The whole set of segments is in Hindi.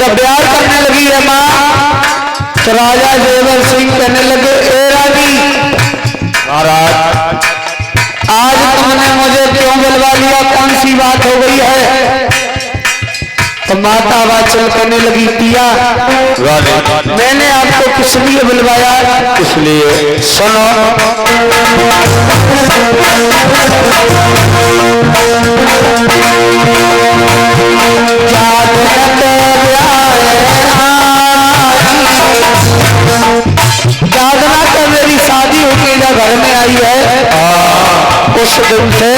जब प्यार करने लगी है माँ तो राजा जेवर सिंह कहने लगे, ए रानी महाराज आज तुमने मुझे क्यों बुलवा लिया, कौन सी बात हो गई है? तो माता वाचल कहने लगी, पिया मैंने आपको किस लिए बुलवाया? इसलिए सुनो। जागना तो मेरी शादी होगी ना घर में आई है उस दिन से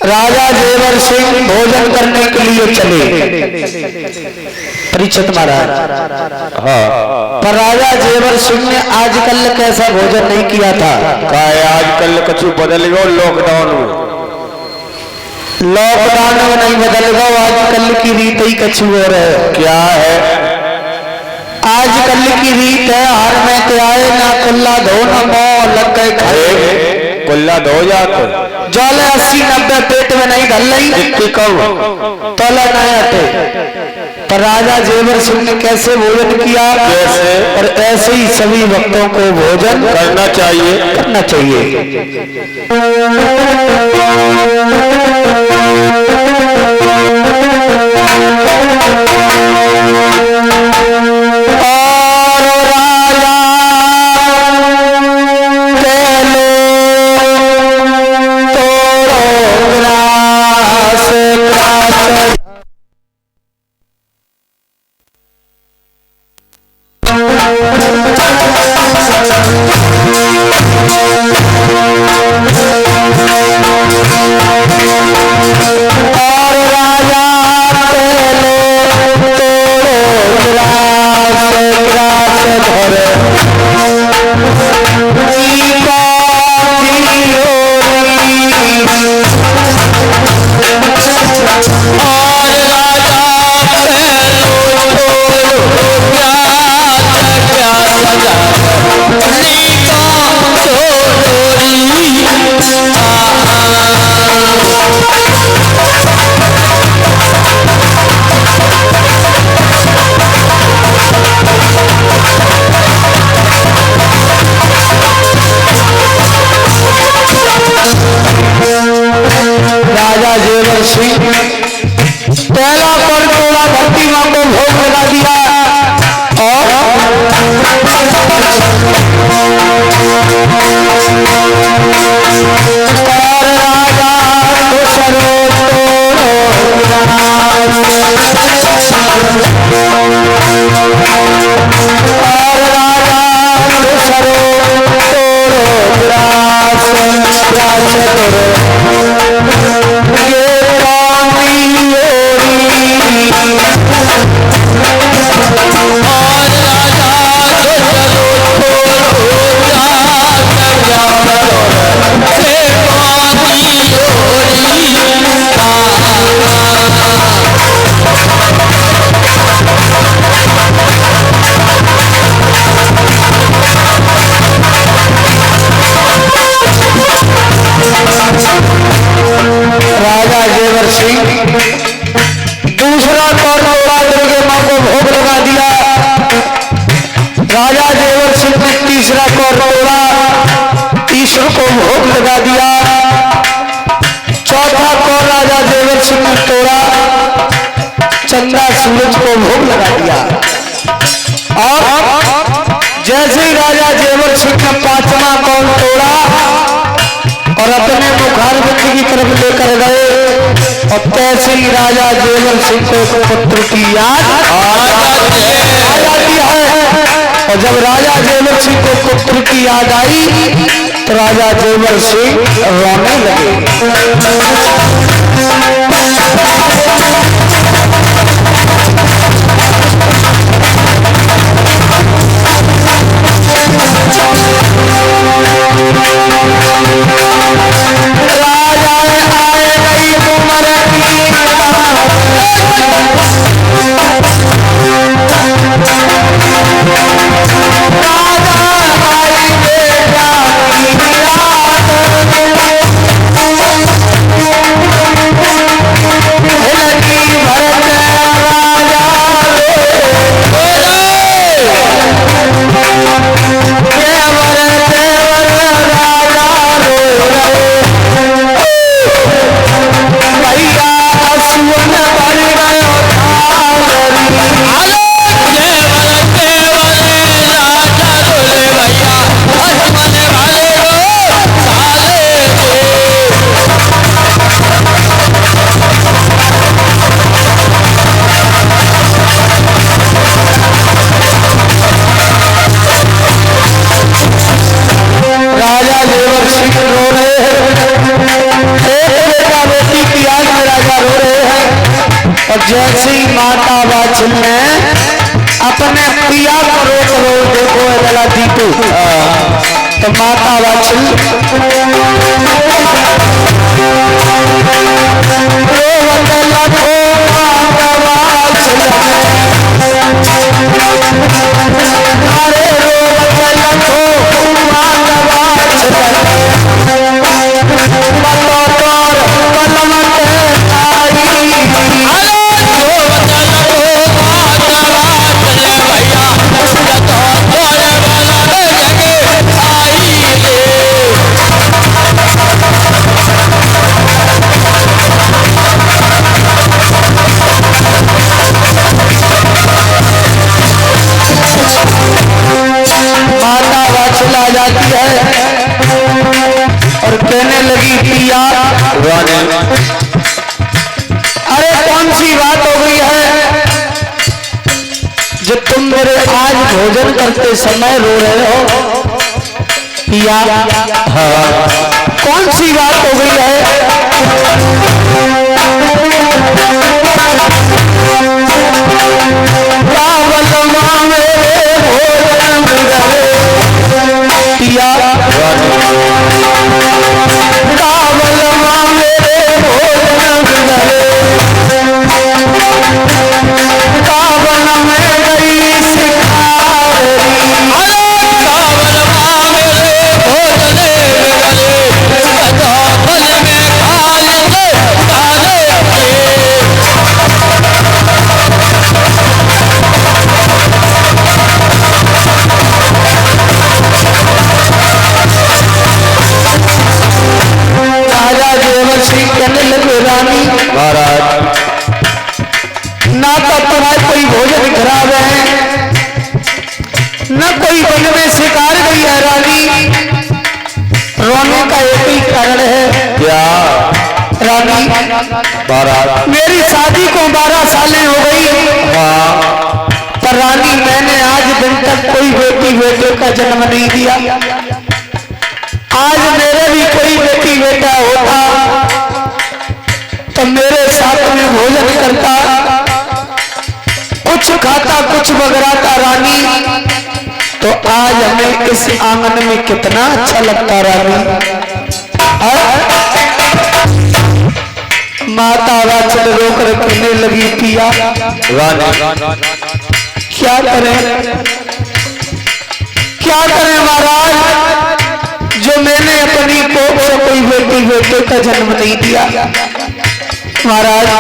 राजा जेवर सिंह भोजन करने के लिए चले परीक्षित महाराज। हाँ पर राजा जेवर सिंह ने आजकल कैसा भोजन नहीं किया था। आजकल कुछ बदल गया लॉकडाउन में नहीं बदल गया, आजकल की रीत ही कछु और है। क्या है आजकल की रीत है हार में क्या है ना कुल्ला धो ना मोह लग गए खाए कुल्ला धो जाते जले 80-90 पेट में नहीं धल रही तोला नहीं आते। पर राजा जेवर सिंह ने कैसे भोजन किया, कैसे? और ऐसे ही सभी भक्तों को भोजन करना चाहिए। भोग लगा दिया। चौथा को राजा जेवर सिंह ने तोड़ा, चंदा सूरज को भोग लगा दिया। और जैसे ही राजा जेवर सिंह ने पांचवा कौन तोड़ा और अपने मुखारबिंद की तरफ लेकर गए, और तैसे ही राजा जेवर सिंह को पुत्र की याद आ जाती है। और जब राजा जेवर सिंह को पुत्र की याद आई तो राजा जेवर सिंह रोने लगे। जैसे ही माता वाचन ने अपने पिया को रोक रो देखो लला दीपू, तो माता वाचन जाती है और कहने लगी पिया, अरे कौन सी बात हो गई है जो तुम मेरे आज भोजन करते समय रो रहे हो? पिया, कौन सी बात हो गई है? पिया, कावल मेरे भोजन बिगड़े, कावल में गई शिकारी, कावल मेरे भोजन बिगड़े, कावल में खाले काले ना तो तुम्हारे कोई भोजन खराब है, न कोई वन में शिकार गई है रानी। रोने का एक ही कारण है, क्या रानी? मेरी शादी को 12 सालें हो गई, पर रानी मैंने आज दिन तक कोई बेटे का जन्म नहीं दिया। आज मेरे भी कोई बेटा होता तो मेरे साथ में भोजन करता, कुछ खाता कुछ बगराता रानी, तो आज हमें इस आंगन में कितना अच्छा लगता रानी। माता वाचन रोकर कहने लगी पिया, क्या करें महाराज, जो मैंने अपनी कोख से कोई बेटे का जन्म नहीं दिया। महाराज,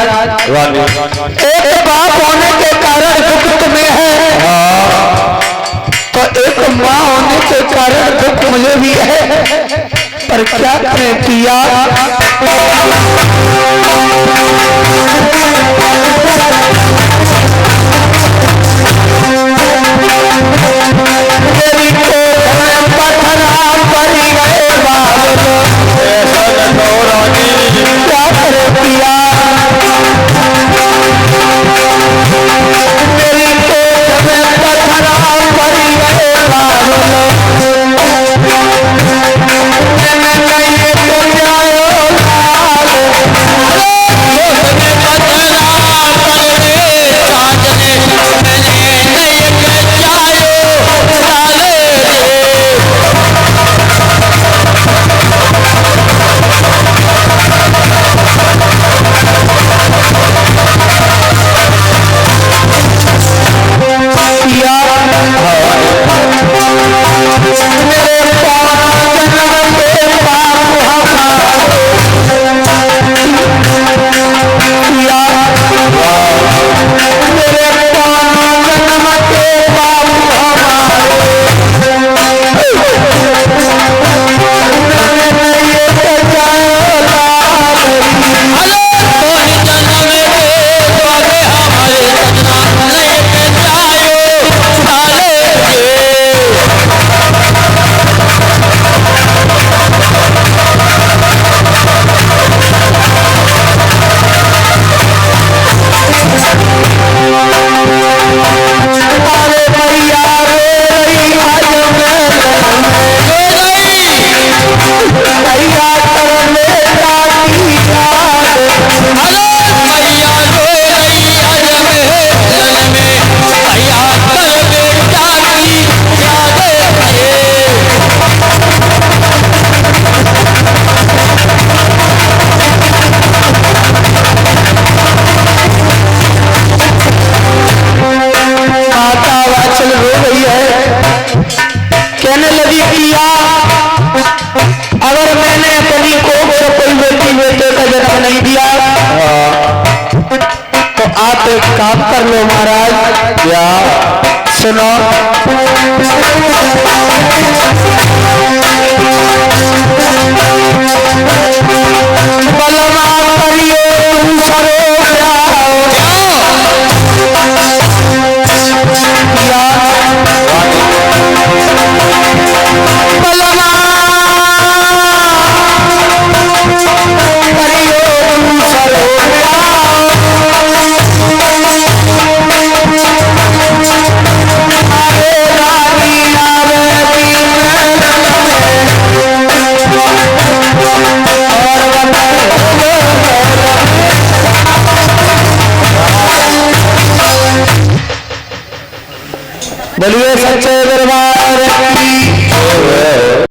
एक बाप होने के कारण दुख तुम्हें है, तो एक माँ होने के कारण दुख मुझे भी है, पर क्या करें पिया। तेरी कोख में पत्थरा पड़ी गए बादल, ऐसा न कहो रानी। क्या करें पिया। तेरी कोख में पत्थरा पड़ी गए बादल, मैंने कहीं तो जायो लाल। कहने लगी पिया, अगर मैंने अपनी कोख से कोई बेटे का जन्म नहीं दिया तो आप एक काम कर लो महाराज। क्या? सुनो, बलमा करिए तुम सरो बोलिए सच्चे दरबार की।